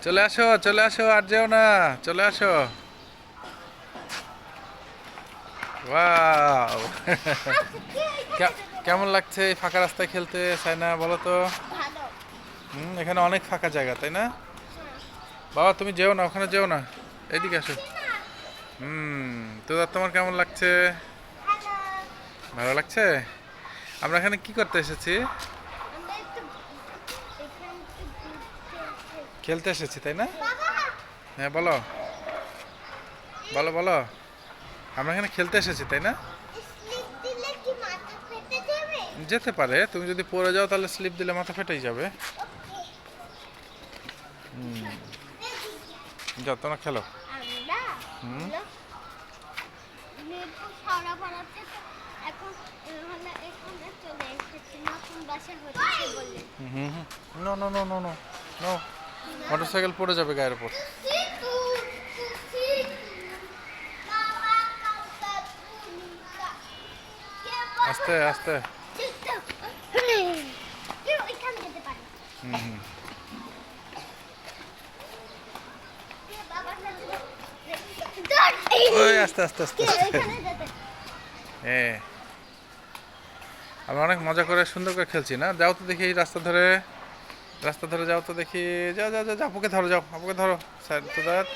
চলে আসো আর যেও না, চলে আসো। ওয়াও কেমন লাগছে এই ফাঁকা রাস্তায় খেলতে সাইনা, বলো তো? ভালো। এখানে অনেক ফাঁকা জায়গা, তাই না? বাবা তুমি যেও না, ওখানে যেও না, এইদিকে আসো। তো তোমার কেমন লাগছে? ভালো। ভালো লাগছে। আমরা এখানে কি করতে এসেছি? আমরা একটু এখান থেকে ঘুরতে এসেছি। খেলতে এসেছি, তাই না? বাবা, হ্যাঁ বলো, বলো বলো। আমরা এখানে খেলতে এসেছি, তাই না? স্লিপ দিলে কি মাথা ফেটে যাবে? যেতে পারে, তুমি যদি পড়ে যাও তাহলে স্লিপ দিলে মাথা ফেটেই যাবে। যাও তোমরা খেলো। আমরা হলো মিরপুর সারাপাড়া থেকে এখন হলো এখানে চলে এসেছি, নতুন বাসা হচ্ছে বলে। No no no no no no, motorcycle পড়ে যাবে গায়ের উপর। আস্তে আস্তে। ওইখানে যেতে পারি। ওই আস্তে আস্তে আস্তে আস্তে। ওইখানে যেতে হ্যাঁ, আমরা অনেক মজা করে সুন্দর করে খেলছি না? যাও তো দেখি এই রাস্তা ধরে, রাস্তা ধরে যাও তো দেখি। যাও যাও যাও, আপুকে ধরো, যাও আপুকে ধরো। স্যার তো দাঁত।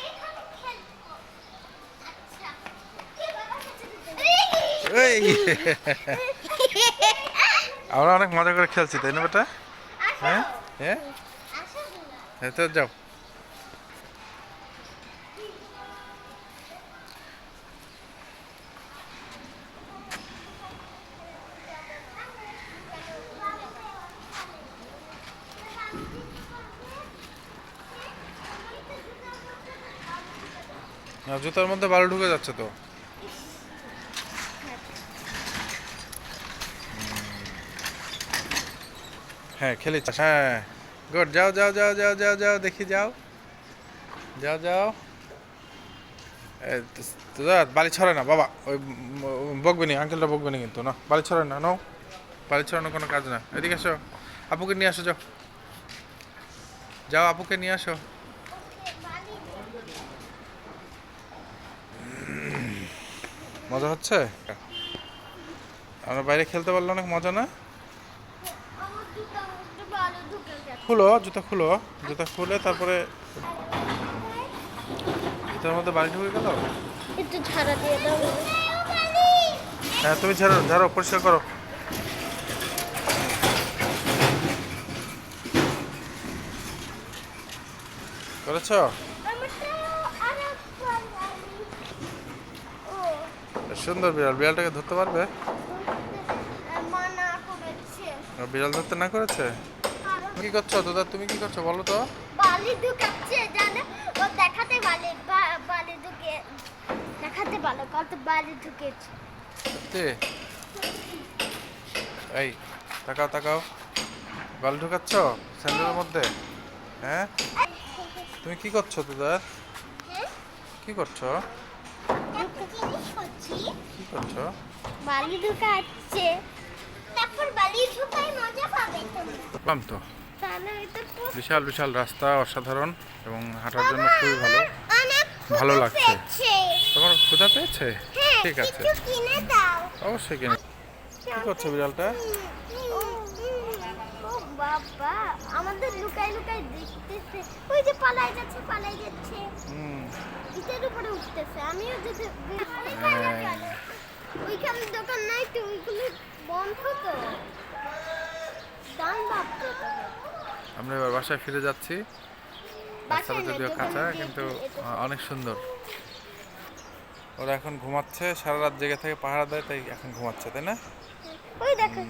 এই আমরা অনেক মজা করে খেলছি, তাই না বেটা? হ্যাঁ হ্যাঁ হ্যাঁ, তো যাও। জুতার মধ্যে বালু ঢুকে যাচ্ছে তো। হ্যাঁ খেলে, হ্যাঁ গুড। যাও যাও যাও যাও যাও যাও দেখি, যাও যাও যাও। দাদা বালি ছড়ে না বাবা, ওই বকবেনি, আঙ্কেলটা বকবেনি কিন্তু। না বালি ছড়ে না, নো, বালি ছড়ানো কোনো কাজ না। এদিকে আসো, আপুকে নিয়ে আসো, যাও যাও, আপুকে নিয়ে আসো। মজা হচ্ছে, আমরা বাইরে খেলতে পারলে অনেক মজা না? আমার জুতার মধ্যে বালু ঢুকে গেছে। খুলো জুতা, খুলো জুতা, খুলে তারপরে জুতার মধ্যে বালি ঢুকে গেল। একটু ঝাড়া দিয়ে দাও। হ্যাঁ তুমি ঝাড়ো ঝাড়ো, পরিষ্কার করো। করেছো? সুন্দর বিড়াল, বিড়ালটাকে ধরতে পারবে? মানা করেছে। বিড়াল ধরতে না করেছে? কি করছো দাদা, তুমি কি করছো বলো তো? বালি ঢুকাচ্ছে জানো, ও দেখাতে বালি ঢুকে দেখাতে ভালো কত বালি ঢুকেছে। সত্যি? এই তাকাও তাকাও, বাল ঢুকাচ্ছ স্যান্ডেলের মধ্যে? হ্যাঁ তুমি কি করছো দাদা, কি করছো? একটা জিনিস করছি, কি করছো? বালি ঢুকাচ্ছে, তারপর বালি ঢুকাই মজা পাবে তুমি। বুঝলাম তো। তাহলে এটা বিশাল বিশাল রাস্তা, অসাধারণ, এবং হাঁটার জন্য খুবই ভালো, অনেক ভালো লাগছে। পেয়েছে। তোমার ক্ষুধা পেয়েছে? হ্যাঁ, ঠিক আছে, কিছু কিনে দাও। অবশ্যই কিনে। কি করছো বিড়ালটা? ও বাবা, আমাদের লুকাই লুকাই দেখতেছে। ওই যে পালাই যাচ্ছে পালাই যাচ্ছে, হুম ইটের উপরে উঠতেছে। আমিও যদি হ্যাঁ। ওইখানে দোকান নাই তো, ওইগুলো বন্ধ তো, দাম ভাবতে তো হবে। আমরা এবার বাসায় ফিরে যাচ্ছি। রাস্তাটা যদিও কাঁচা, কিন্তু অনেক সুন্দর। ওরা এখন ঘুমাচ্ছে, সারা রাত জেগে থেকে পাহারা দেয়, তাই এখন ঘুমাচ্ছে, তাই না? ওই দেখো